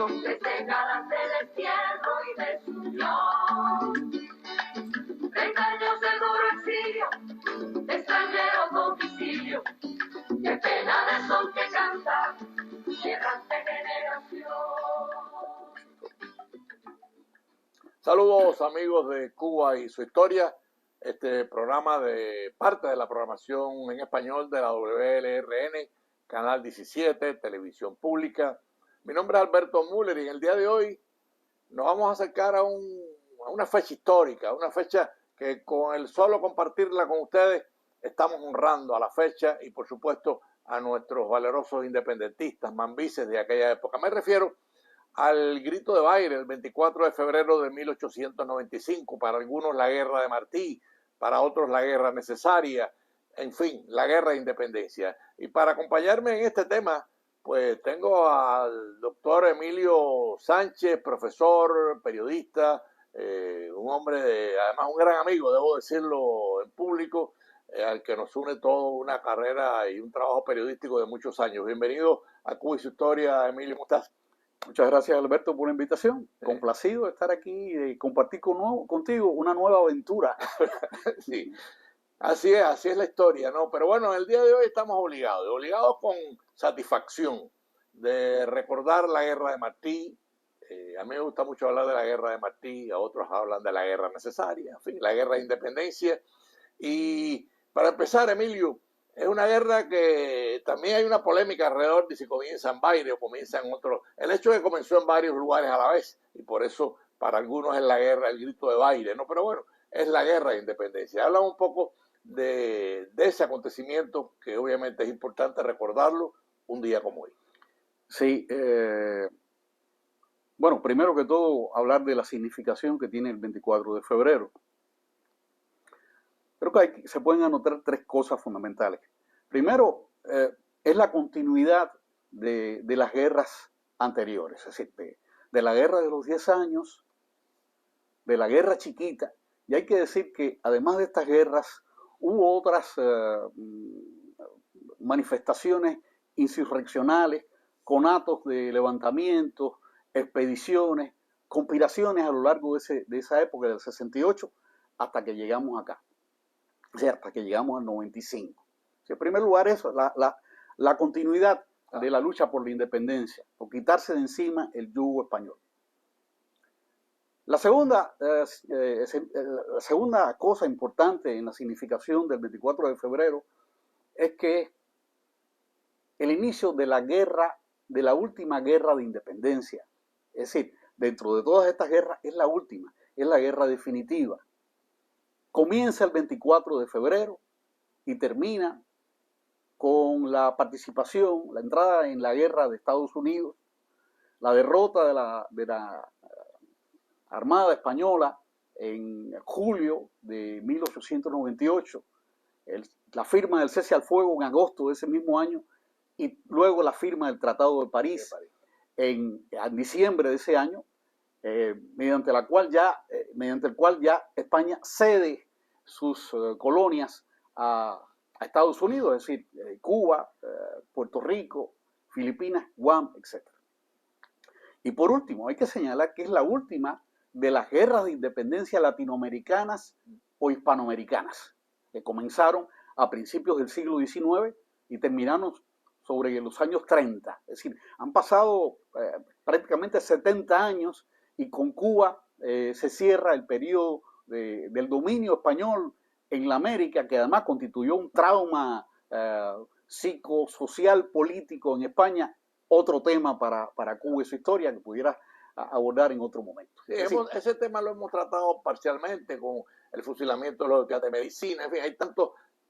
son señalas de destierro y desunión. 30 años de duro exilio, extranjero domicilio, qué pena de sol que canta, errante generación. Saludos amigos de Cuba y su historia, este programa de parte de la programación en español de la WLRN, Canal 17, Televisión Pública. Mi nombre es Alberto Müller y en el día de hoy nos vamos a acercar a una fecha histórica, una fecha que con el solo compartirla con ustedes estamos honrando a la fecha y por supuesto a nuestros valerosos independentistas, mambises de aquella época. Me refiero al grito de Baile, el 24 de febrero de 1895, para algunos la guerra de Martí, para otros la guerra necesaria, en fin, la guerra de independencia. Y para acompañarme en este tema, pues tengo al doctor Emilio Sánchez, profesor, periodista, un hombre, además un gran amigo, debo decirlo en público, al que nos une toda una carrera y un trabajo periodístico de muchos años. Bienvenido a Cuba y su historia, Emilio, ¿cómo estás? Muchas gracias, Alberto, por la invitación. Complacido de estar aquí y compartir contigo una nueva aventura. Sí, así es la historia, ¿no? Pero bueno, el día de hoy estamos obligados con satisfacción de recordar la guerra de Martí. A mí me gusta mucho hablar de la guerra de Martí, a otros hablan de la guerra necesaria, en fin, la guerra de independencia. Y para empezar, Emilio, es una guerra que también hay una polémica alrededor de si comienza en Baile o comienza en otro. El hecho es que comenzó en varios lugares a la vez y por eso para algunos es la guerra, el grito de Baile, ¿no? Pero bueno, es la guerra de independencia. Habla un poco de ese acontecimiento que obviamente es importante recordarlo un día como hoy. Sí, bueno, primero que todo hablar de la significación que tiene el 24 de febrero. Creo que se pueden anotar tres cosas fundamentales. Primero, es la continuidad de las guerras anteriores, es decir, de la guerra de los 10 años, de la guerra chiquita, y hay que decir que además de estas guerras hubo otras manifestaciones insurreccionales, conatos de levantamientos, expediciones, conspiraciones a lo largo de esa época, del 68, hasta que llegamos acá. O sea, hasta que llegamos al 95. O sea, en primer lugar, eso, la continuidad de la lucha por la independencia, por quitarse de encima el yugo español. La segunda cosa importante en la significación del 24 de febrero es que el inicio de la guerra, de la última guerra de independencia. Es decir, dentro de todas estas guerras es la última, es la guerra definitiva. Comienza el 24 de febrero y termina con la participación, la entrada en la guerra de Estados Unidos, la derrota de la Armada Española en julio de 1898, la firma del cese al fuego en agosto de ese mismo año y luego la firma del Tratado de París en diciembre de ese año, mediante el cual ya España cede sus colonias a Estados Unidos, es decir, Cuba, Puerto Rico, Filipinas, Guam, etc. Y por último, hay que señalar que es la última de las guerras de independencia latinoamericanas o hispanoamericanas, que comenzaron a principios del siglo XIX y terminaron sobre los años 30. Es decir, han pasado prácticamente 70 años y con Cuba se cierra el periodo del dominio español en la América, que además constituyó un trauma psicosocial político en España, otro tema para Cuba y su historia que pudiera abordar en otro momento. Sí, ese tema lo hemos tratado parcialmente con el fusilamiento de los estudiantes de medicina, en fin,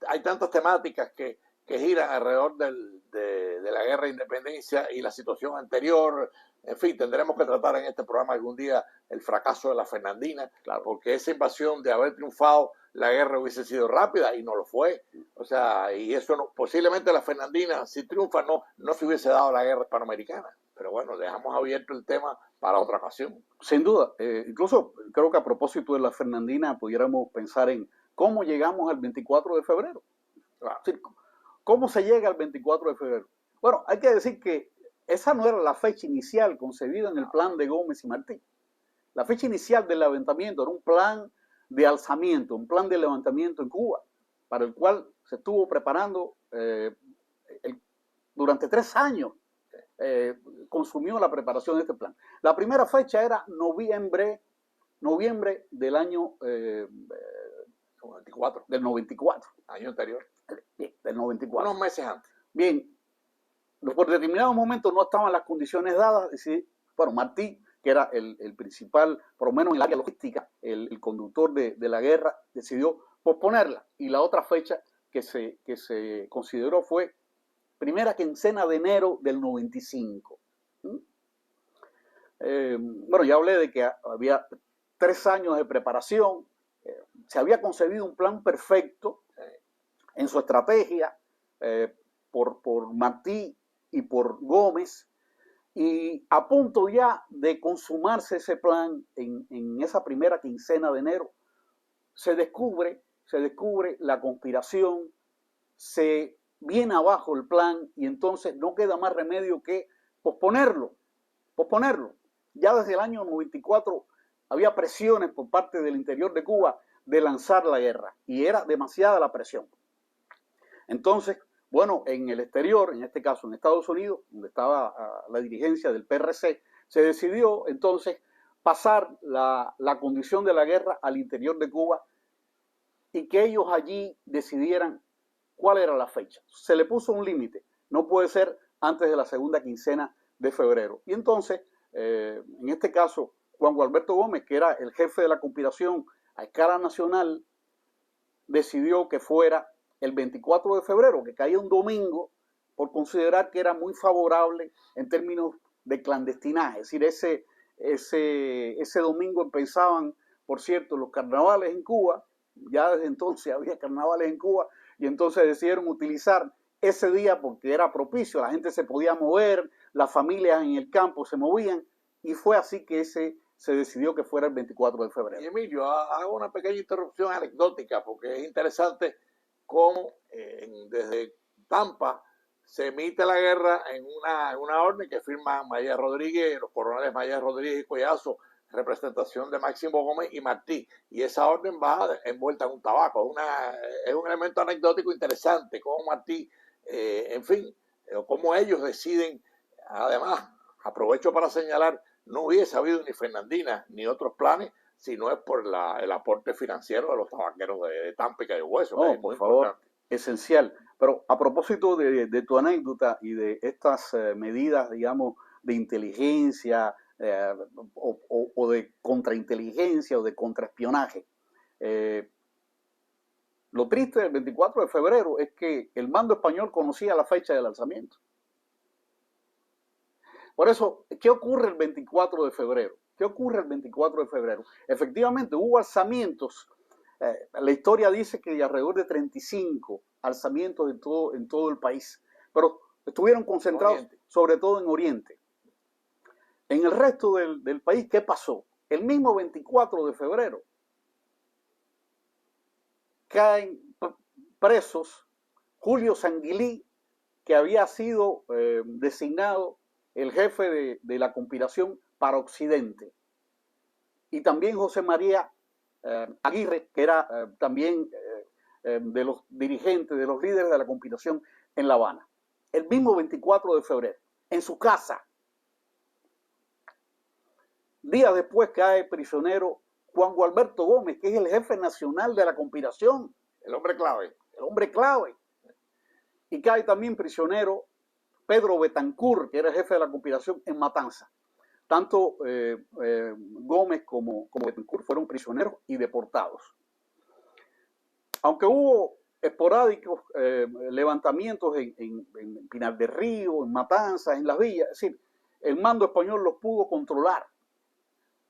hay tantas temáticas que giran alrededor de la guerra de independencia y la situación anterior. En fin, tendremos que tratar en este programa algún día el fracaso de la Fernandina, claro, porque esa invasión, de haber triunfado la guerra, hubiese sido rápida y no lo fue. O sea, y eso no, posiblemente la Fernandina, si triunfa, no se hubiese dado la guerra hispanoamericana. Pero bueno, dejamos abierto el tema para otra ocasión. Sin duda. Incluso creo que a propósito de la Fernandina pudiéramos pensar en cómo llegamos al 24 de febrero. Claro. ¿Cómo se llega al 24 de febrero? Bueno, hay que decir que esa no era la fecha inicial concebida en el plan de Gómez y Martí. La fecha inicial del levantamiento era un plan de alzamiento, un plan de levantamiento en Cuba, para el cual se estuvo preparando durante 3 años. Consumió la preparación de este plan. La primera fecha era noviembre del año 94. Del 94. Año anterior. Bien, del 94. Unos meses antes. Bien, por determinado momento no estaban las condiciones dadas. Bueno, Martí, que era el principal, por lo menos en el área logística, el conductor de la guerra, decidió posponerla. Y la otra fecha que se consideró fue primera quincena de enero del 95. Bueno, ya hablé de que había 3 años de preparación. Se había concebido un plan perfecto en su estrategia por Martí y por Gómez, y a punto ya de consumarse ese plan en esa primera quincena de enero, se descubre la conspiración, se viene abajo el plan y entonces no queda más remedio que posponerlo. Ya desde el año 94 había presiones por parte del interior de Cuba de lanzar la guerra y era demasiada la presión. Entonces, bueno, en el exterior, en este caso en Estados Unidos, donde estaba la dirigencia del PRC, se decidió entonces pasar la condición de la guerra al interior de Cuba y que ellos allí decidieran cuál era la fecha. Se le puso un límite, no puede ser antes de la segunda quincena de febrero. Y entonces, en este caso, Juan Gualberto Gómez, que era el jefe de la conspiración a escala nacional, decidió que fuera el 24 de febrero, que caía un domingo, por considerar que era muy favorable en términos de clandestinaje. Es decir, ese domingo empezaban, por cierto, los carnavales en Cuba. Ya desde entonces había carnavales en Cuba y entonces decidieron utilizar ese día porque era propicio, la gente se podía mover, las familias en el campo se movían y fue así que se decidió que fuera el 24 de febrero. Y Emilio, hago una pequeña interrupción anecdótica porque es interesante cómo desde Tampa se emite la guerra en una orden que firman Maya Rodríguez, los coroneles Maya Rodríguez y Collazo, representación de Máximo Gómez y Martí, y esa orden va envuelta en un tabaco. Es un elemento anecdótico interesante, cómo Martí, en fin, cómo ellos deciden. Además, aprovecho para señalar, no hubiese habido ni Fernandina ni otros planes si no es por el aporte financiero de los tabaqueros de Tampa y Cayo Hueso. No, por favor, esencial. Pero a propósito de tu anécdota y de estas medidas, digamos, de inteligencia o de contrainteligencia o de contraespionaje, lo triste del 24 de febrero es que el mando español conocía la fecha del alzamiento. Por eso, ¿qué ocurre el 24 de febrero? ¿Qué ocurre el 24 de febrero? Efectivamente, hubo alzamientos. La historia dice que alrededor de 35 alzamientos en todo el país, pero estuvieron concentrados sobre todo en Oriente. En el resto del país, ¿qué pasó? El mismo 24 de febrero caen presos Julio Sanguilí, que había sido designado el jefe de la conspiración para Occidente, y también José María Aguirre, que era también de los dirigentes, de los líderes de la conspiración en La Habana. El mismo 24 de febrero, en su casa. Días después cae prisionero Juan Gualberto Gómez, que es el jefe nacional de la conspiración. El hombre clave. El hombre clave. Y cae también prisionero Pedro Betancourt, que era el jefe de la conspiración en Matanza. Tanto Gómez como Betancourt fueron prisioneros y deportados. Aunque hubo esporádicos levantamientos en Pinar del Río, en Matanzas, en Las Villas, es decir, el mando español los pudo controlar.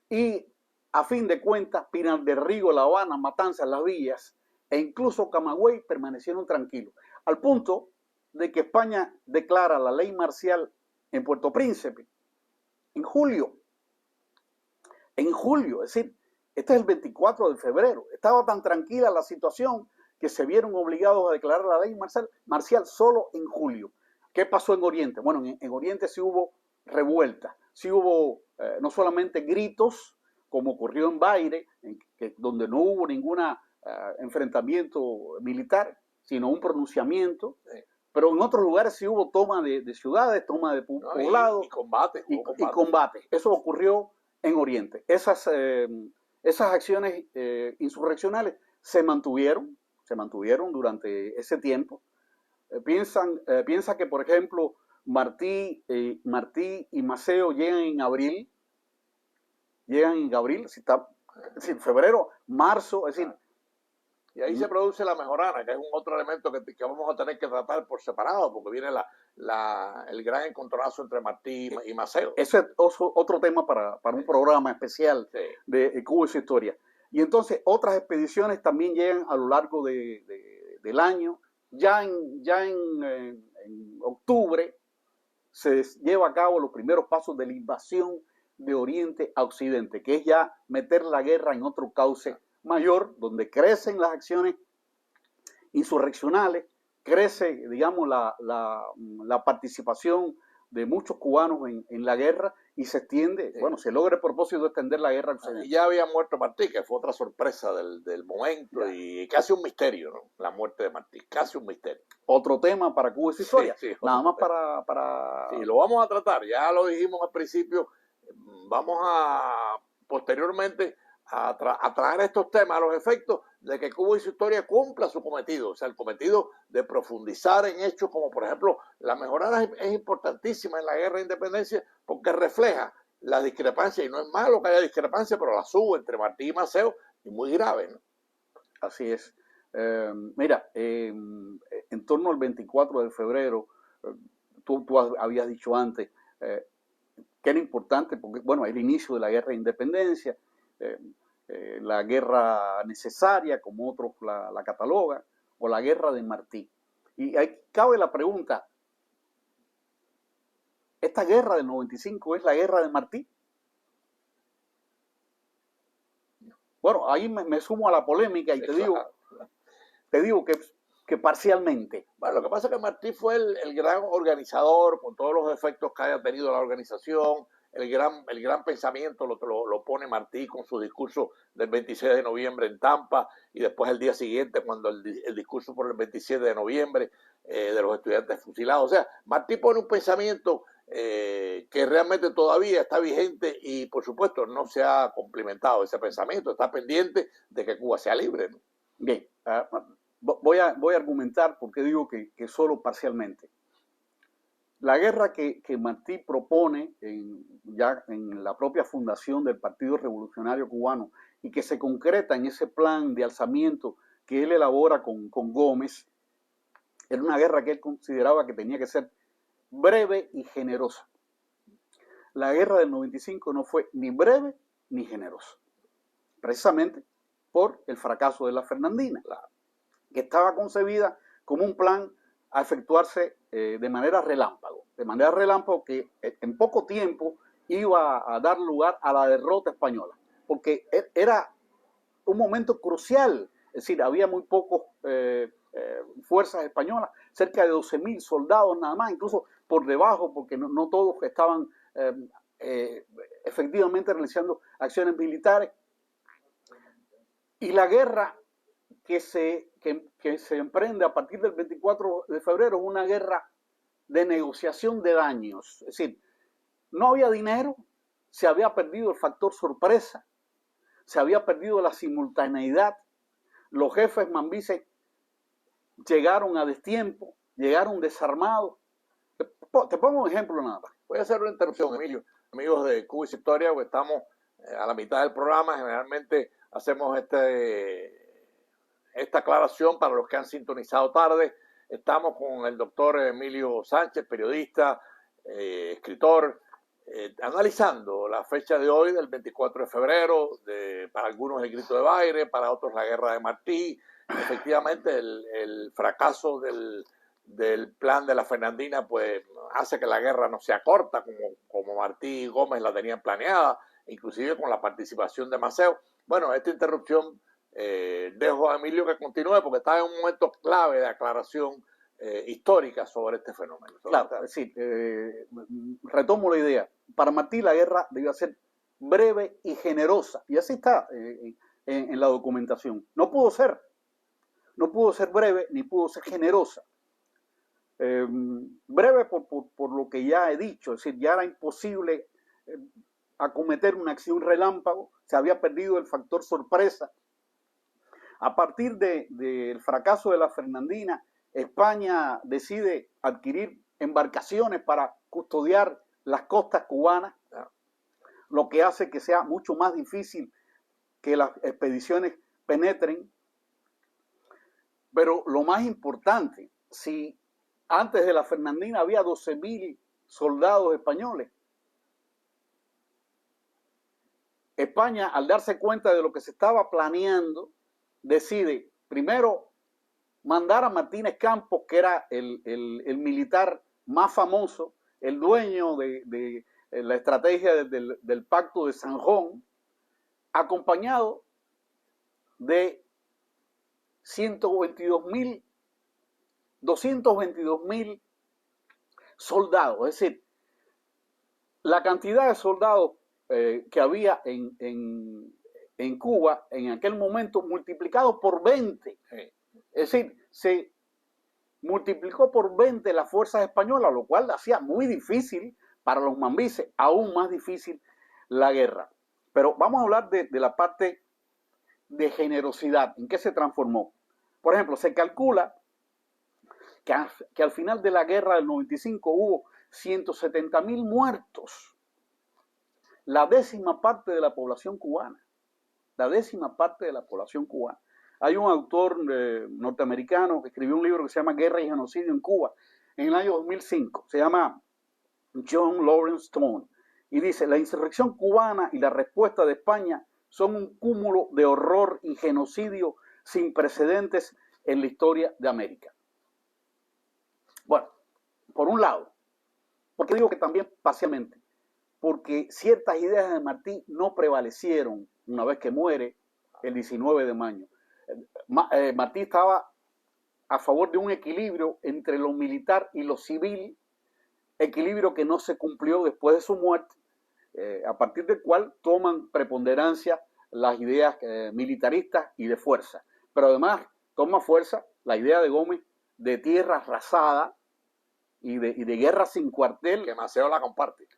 Y a fin de cuentas, Pinar del Río, La Habana, Matanzas, Las Villas e incluso Camagüey permanecieron tranquilos. Al punto de que España declara la ley marcial en Puerto Príncipe en julio. En julio, es decir, este es el 24 de febrero. Estaba tan tranquila la situación que se vieron obligados a declarar la ley marcial solo en julio. ¿Qué pasó en Oriente? Bueno, en Oriente sí hubo revueltas, sí hubo no solamente gritos, como ocurrió en Baire, donde no hubo ningún enfrentamiento militar, sino un pronunciamiento, pero en otros lugares sí hubo toma de ciudades, toma de poblados. Y combate. Y combate. Eso ocurrió en Oriente. Esas acciones insurreccionales se mantuvieron durante ese tiempo. Piensa que, por ejemplo, Martí y Maceo llegan en abril, es decir, febrero, marzo, es decir. Y ahí se produce la mejorana, que es un otro elemento que vamos a tener que tratar por separado, porque viene el gran encontronazo entre Martí y Maceo. Ese es otro tema para un programa especial de Cuba y su historia. Y entonces otras expediciones también llegan a lo largo del año. Ya en octubre se lleva a cabo los primeros pasos de la invasión de Oriente a Occidente, que es ya meter la guerra en otro cauce mayor, donde crecen las acciones insurreccionales, crece, digamos, la participación de muchos cubanos en la guerra y se extiende, bueno, se logra el propósito de extender la guerra. Y ya había muerto Martí, que fue otra sorpresa del momento, y casi un misterio, ¿no? La muerte de Martí, casi un misterio. Otro tema para Cuba y su historia, nada más para... Sí, lo vamos a tratar, ya lo dijimos al principio, vamos a posteriormente a traer estos temas a los efectos de que Cuba y su historia cumpla su cometido, o sea, el cometido de profundizar en hechos como, por ejemplo, la mejorana es importantísima en la guerra de independencia porque refleja la discrepancia, y no es malo que haya discrepancia, pero la hubo entre Martí y Maceo, y muy grave, ¿no? Así es. Mira, en torno al 24 de febrero, tú habías dicho antes que era importante porque, bueno, el inicio de la guerra de independencia, la guerra necesaria, como otros la catalogan, o la guerra de Martí. Y ahí cabe la pregunta, ¿esta guerra del 95 es la guerra de Martí? Bueno, ahí me sumo a la polémica y te digo que parcialmente. Bueno, lo que pasa es que Martí fue el gran organizador, con todos los efectos que haya tenido la organización. El gran pensamiento lo pone Martí con su discurso del 26 de noviembre en Tampa, y después el día siguiente cuando el discurso por el 27 de noviembre de los estudiantes fusilados. O sea, Martí pone un pensamiento que realmente todavía está vigente y, por supuesto, no se ha complementado ese pensamiento. Está pendiente de que Cuba sea libre, ¿no? Bien, voy a argumentar porque digo que solo parcialmente. La guerra que Martí propone ya en la propia fundación del Partido Revolucionario Cubano y que se concreta en ese plan de alzamiento que él elabora con Gómez, era una guerra que él consideraba que tenía que ser breve y generosa. La guerra del 95 no fue ni breve ni generosa, precisamente por el fracaso de la Fernandina, que estaba concebida como un plan a efectuarse de manera relámpago que en poco tiempo iba a dar lugar a la derrota española, porque era un momento crucial, es decir, había muy pocas fuerzas españolas, cerca de 12.000 soldados nada más, incluso por debajo, porque no todos estaban efectivamente realizando acciones militares. Y la guerra que se emprende a partir del 24 de febrero es una guerra de negociación de daños. Es decir, no había dinero, se había perdido el factor sorpresa, se había perdido la simultaneidad, los jefes mambises llegaron a destiempo, llegaron desarmados. Te pongo un ejemplo nada más. Voy a hacer una interrupción, Emilio. Amigos de Cuba y su historia, pues estamos a la mitad del programa. Generalmente hacemos esta aclaración para los que han sintonizado tarde. Estamos con el doctor Emilio Sánchez, periodista, escritor, analizando la fecha de hoy, del 24 de febrero, para algunos el grito de Baire, para otros la guerra de Martí. Efectivamente, el fracaso del plan de la Fernandina pues hace que la guerra no sea corta como Martí y Gómez la tenían planeada, inclusive con la participación de Maceo. Bueno, esta interrupción dejo a Emilio que continúe porque está en un momento clave de aclaración históricas sobre este fenómeno. Claro, es decir, retomo la idea. Para Martí la guerra debió ser breve y generosa, y así está en la documentación. No pudo ser breve ni pudo ser generosa. Breve por lo que ya he dicho, es decir, ya era imposible acometer una acción relámpago, se había perdido el factor sorpresa. A partir del fracaso de la Fernandina, España decide adquirir embarcaciones para custodiar las costas cubanas, lo que hace que sea mucho más difícil que las expediciones penetren. Pero lo más importante, si antes de la Fernandina había 12.000 soldados españoles, España, al darse cuenta de lo que se estaba planeando, decide primero mandar a Martínez Campos, que era el militar más famoso, el dueño de la estrategia del Pacto de San Juan, acompañado de 222.000 soldados. Es decir, la cantidad de soldados que había en Cuba en aquel momento multiplicado por 20. Es decir, se multiplicó por 20 las fuerzas españolas, lo cual hacía muy difícil para los mambises, aún más difícil la guerra. Pero vamos a hablar de la parte de generosidad, ¿en qué se transformó? Por ejemplo, se calcula que al final de la guerra del 95 hubo 170.000 muertos, la 10ª parte de la población cubana, la 10ª parte de la población cubana. Hay un autor norteamericano que escribió un libro que se llama Guerra y Genocidio en Cuba en el año 2005, se llama John Lawrence Stone, y dice: la insurrección cubana y la respuesta de España son un cúmulo de horror y genocidio sin precedentes en la historia de América. Bueno, por un lado, porque digo que también parcialmente, porque ciertas ideas de Martí no prevalecieron una vez que muere el 19 de mayo. Martí estaba a favor de un equilibrio entre lo militar y lo civil, equilibrio que no se cumplió después de su muerte, a partir del cual toman preponderancia las ideas militaristas y de fuerza. Pero además toma fuerza la idea de Gómez de tierra arrasada y de guerra sin cuartel. Que Maceo la comparte.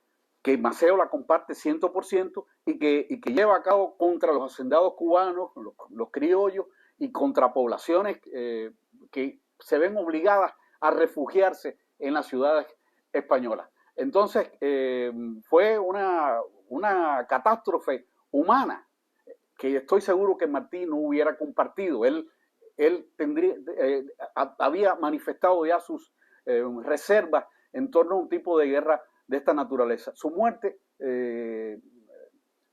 Que Maceo la comparte 100% y que lleva a cabo contra los hacendados cubanos, los criollos, y contra poblaciones que se ven obligadas a refugiarse en las ciudades españolas. Entonces, fue una catástrofe humana que estoy seguro que Martí no hubiera compartido. Él había manifestado ya sus reservas en torno a un tipo de guerra de esta naturaleza. Su muerte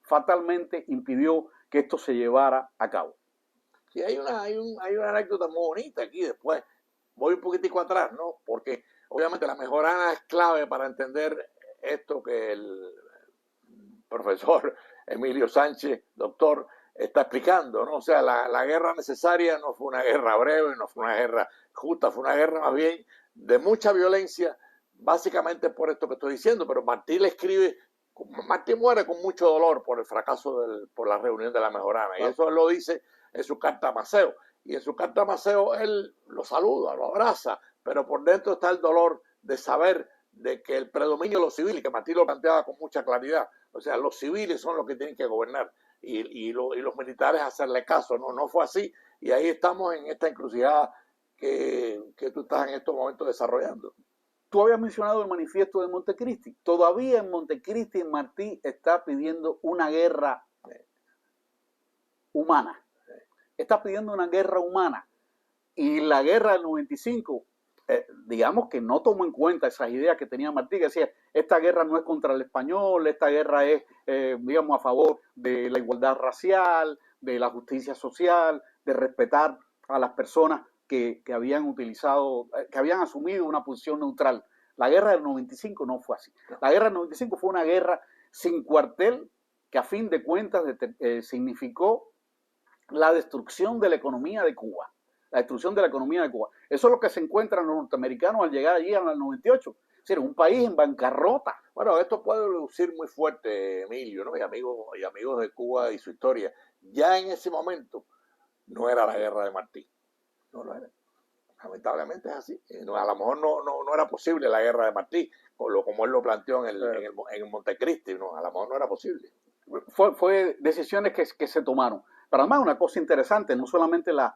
fatalmente impidió que esto se llevara a cabo. Sí, hay una anécdota muy bonita aquí después. Voy un poquitico atrás, ¿no? Porque obviamente la mejorana es clave para entender esto que el profesor Emilio Sánchez, doctor, está explicando, ¿no? O sea, la guerra necesaria no fue una guerra breve, no fue una guerra justa, fue una guerra más bien de mucha violencia, básicamente por esto que estoy diciendo. Pero Martí le escribe, Martí muere con mucho dolor por el fracaso por la reunión de la mejorana, y eso él lo dice en su carta a Maceo. Y en su carta a Maceo él lo saluda, lo abraza, pero por dentro está el dolor de saber de que el predominio de los civiles, que Martí lo planteaba con mucha claridad, o sea, los civiles son los que tienen que gobernar y los militares hacerle caso. No fue así, y ahí estamos en esta encrucijada que tú estás en estos momentos desarrollando. Tú habías mencionado el manifiesto de Montecristi. Todavía en Montecristi Martí está pidiendo una guerra humana. Está pidiendo una guerra humana. Y la guerra del 95, digamos que no tomó en cuenta esas ideas que tenía Martí, que decía, esta guerra no es contra el español, esta guerra es, digamos, a favor de la igualdad racial, de la justicia social, de respetar a las personas que habían asumido una posición neutral. La guerra del 95 no fue así. La guerra del 95 fue una guerra sin cuartel que a fin de cuentas significó la destrucción de la economía de Cuba. la destrucción de la economía de Cuba. Eso es lo que se encuentran los norteamericanos al llegar allí en el 98. Es decir, un país en bancarrota. Bueno, esto puede lucir muy fuerte, Emilio, ¿no? Y amigos de Cuba y su historia. Ya en ese momento no era la guerra de Martí. No lo era. Lamentablemente es así. No, a lo mejor no era posible la guerra de Martí, como él lo planteó en el Montecristi, ¿no? A lo mejor no era posible. Fue decisiones que se tomaron. Pero además una cosa interesante, no solamente las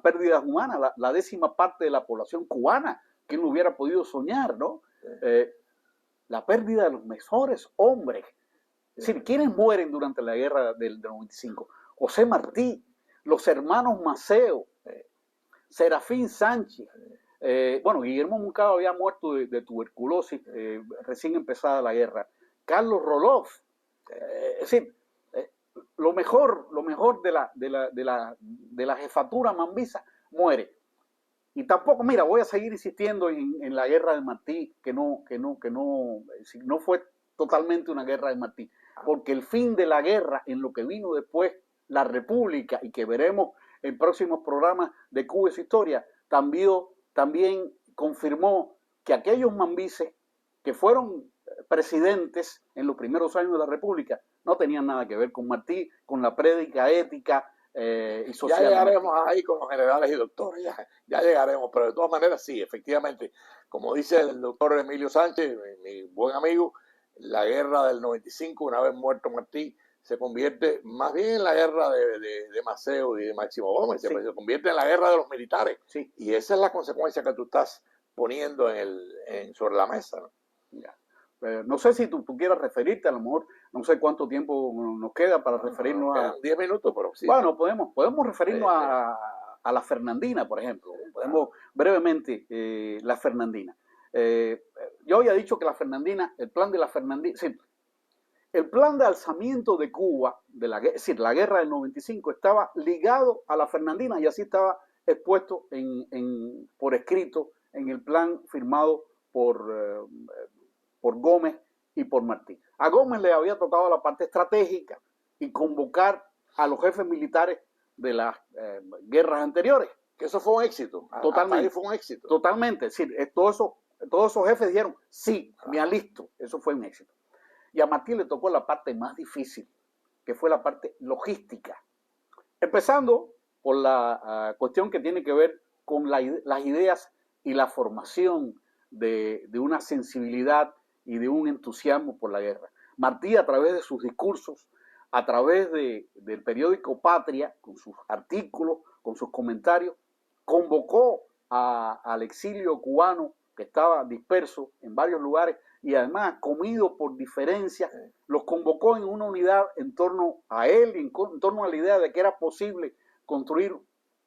pérdidas humanas, la 10ª parte de la población cubana, que no hubiera podido soñar, ¿no? La pérdida de los mejores hombres. Es decir, ¿quiénes mueren durante la guerra del 95? José Martí, los hermanos Maceo, Serafín Sánchez. Bueno, Guillermo Moncada había muerto de tuberculosis recién empezada la guerra. Carlos Roloff. Es decir, lo mejor de la jefatura mambisa muere. Y tampoco, mira, voy a seguir insistiendo en la guerra de Martí, que no fue totalmente una guerra de Martí, porque el fin de la guerra, en lo que vino después, la República, y que veremos en próximos programas de Cuba y su historia, también confirmó que aquellos mambises que fueron presidentes en los primeros años de la República no tenían nada que ver con Martí, con la prédica ética y social. Ya llegaremos ahí con los generales y doctores, ya llegaremos, pero de todas maneras sí, efectivamente, como dice el doctor Emilio Sánchez, mi buen amigo, la guerra del 95, una vez muerto Martí, se convierte más bien en la guerra de Maceo y de Máximo Gómez, sí. Se convierte en la guerra de los militares, sí. Y esa es la consecuencia que tú estás poniendo sobre la mesa, ¿no? Ya. No sé si tú quieras referirte, a lo mejor, no sé cuánto tiempo nos queda para referirnos a... 10 minutos, pero sí. Bueno, podemos referirnos a la Fernandina, por ejemplo. Podemos brevemente, la Fernandina. Yo había dicho que la Fernandina, el plan de la Fernandina... Sí, el plan de alzamiento de Cuba, es decir, la guerra del 95, estaba ligado a la Fernandina y así estaba expuesto por escrito en el plan firmado por Gómez y por Martí. A Gómez le había tocado la parte estratégica y convocar a los jefes militares de las guerras anteriores. Que eso fue un éxito. Totalmente. Ahí fue un éxito. Totalmente. Es decir, todos esos jefes dijeron, sí, me alisto. Eso fue un éxito. Y a Martí le tocó la parte más difícil, que fue la parte logística. Empezando por la cuestión que tiene que ver con las ideas y la formación de una sensibilidad y de un entusiasmo por la guerra. Martí, a través de sus discursos, a través del periódico Patria, con sus artículos, con sus comentarios, convocó al exilio cubano que estaba disperso en varios lugares y además comido por diferencias, los convocó en una unidad en torno a él, en torno a la idea de que era posible construir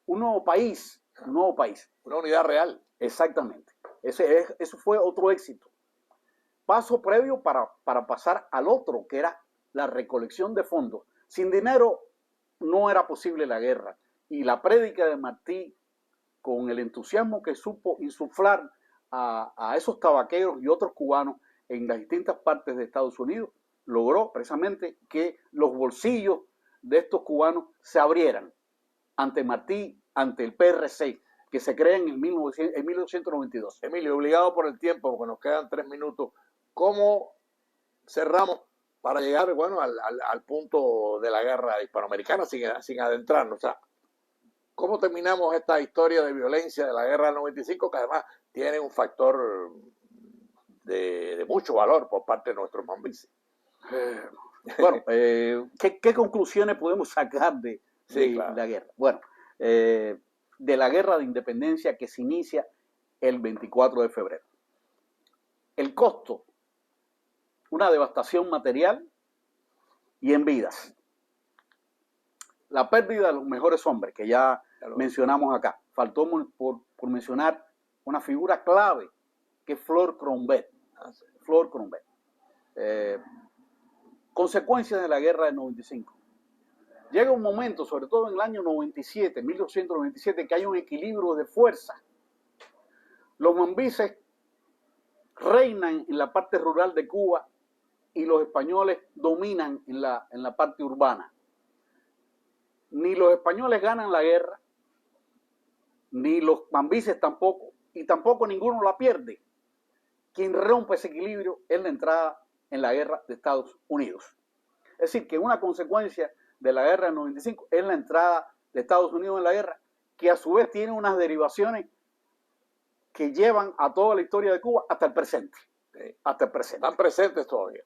un nuevo país. Una unidad real. Exactamente. Eso fue otro éxito. Paso previo para pasar al otro, que era la recolección de fondos. Sin dinero no era posible la guerra. Y la prédica de Martí, con el entusiasmo que supo insuflar a esos tabaqueros y otros cubanos en las distintas partes de Estados Unidos, logró precisamente que los bolsillos de estos cubanos se abrieran ante Martí, ante el PRC, que se crea en 1992. Emilio, obligado por el tiempo, porque nos quedan 3 minutos, ¿cómo cerramos para llegar, bueno, al punto de la guerra hispanoamericana sin adentrarnos? O sea, ¿cómo terminamos esta historia de violencia de la guerra del 95, que además tiene un factor de mucho valor por parte de nuestros mambises? Bueno, ¿qué conclusiones podemos sacar de claro, la guerra? Bueno, de la guerra de independencia que se inicia el 24 de febrero. El costo, una devastación material y en vidas. La pérdida de los mejores hombres, que ya mencionamos acá. Faltó por mencionar una figura clave, que es Flor Crombet. Flor Crombet. Consecuencias de la guerra del 95. Llega un momento, sobre todo en el año 97, 1997, que hay un equilibrio de fuerza. Los mambises reinan en la parte rural de Cuba y los españoles dominan en la parte urbana. Ni los españoles ganan la guerra, ni los mambises tampoco, y tampoco ninguno la pierde. Quien rompe ese equilibrio es la entrada en la guerra de Estados Unidos. Es decir, que una consecuencia de la guerra del 95 es la entrada de Estados Unidos en la guerra, que a su vez tiene unas derivaciones que llevan a toda la historia de Cuba hasta el presente. Hasta el presente. Están presentes todavía.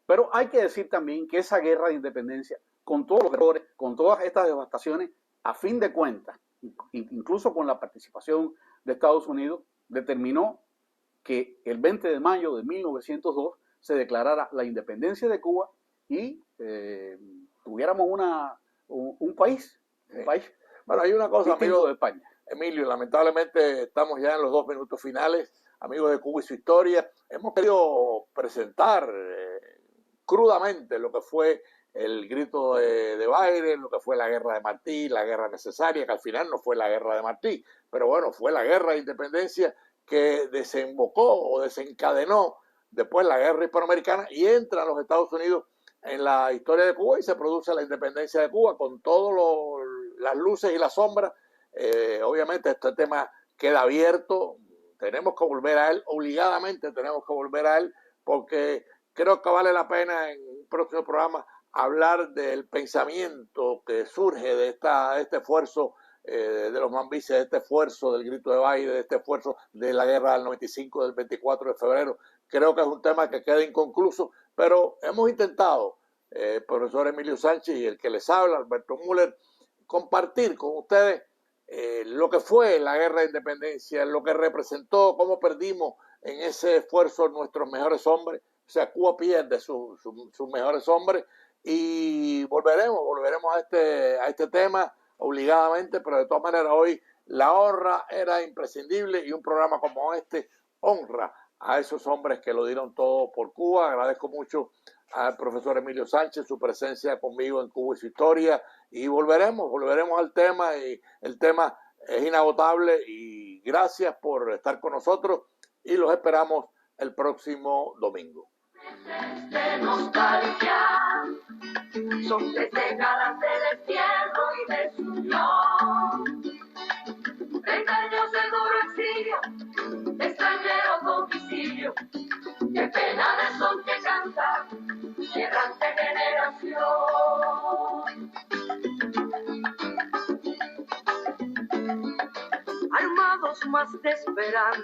Pero hay que decir también que esa guerra de independencia, con todos los errores, con todas estas devastaciones, a fin de cuentas, incluso con la participación de Estados Unidos, determinó que el 20 de mayo de 1902 se declarara la independencia de Cuba y tuviéramos un país. Bueno, hay una cosa, amigo de España. Emilio, lamentablemente estamos ya en los 2 minutos finales. Amigos de Cuba y su historia, hemos querido presentar crudamente lo que fue el grito de Baile, lo que fue la guerra de Martí, la guerra necesaria, que al final no fue la guerra de Martí, pero bueno, fue la guerra de independencia que desembocó o desencadenó después la guerra hispanoamericana y entra a los Estados Unidos en la historia de Cuba y se produce la independencia de Cuba con todas las luces y las sombras. Obviamente este tema queda abierto, tenemos que volver a él, obligadamente tenemos que volver a él, porque creo que vale la pena en un próximo programa hablar del pensamiento que surge de este esfuerzo de los mambises, de este esfuerzo del grito de Baile, de este esfuerzo de la guerra del 95, del 24 de febrero. Creo que es un tema que queda inconcluso, pero hemos intentado, profesor Emilio Sánchez y el que les habla, Alberto Müller, compartir con ustedes lo que fue la guerra de independencia, lo que representó, cómo perdimos en ese esfuerzo nuestros mejores hombres. O sea, Cuba pierde sus mejores hombres y volveremos a este tema obligadamente, pero de todas maneras hoy la honra era imprescindible y un programa como este honra a esos hombres que lo dieron todo por Cuba. Agradezco mucho al profesor Emilio Sánchez su presencia conmigo en Cuba y su historia y volveremos al tema y el tema es inagotable y gracias por estar con nosotros y los esperamos el próximo domingo. De nostalgia, son 3 décadas de destierro y desunión, 30 años de duro exilio, extranjero domicilio, qué pena de son que canta mi errante generación. Armados más de esperanza.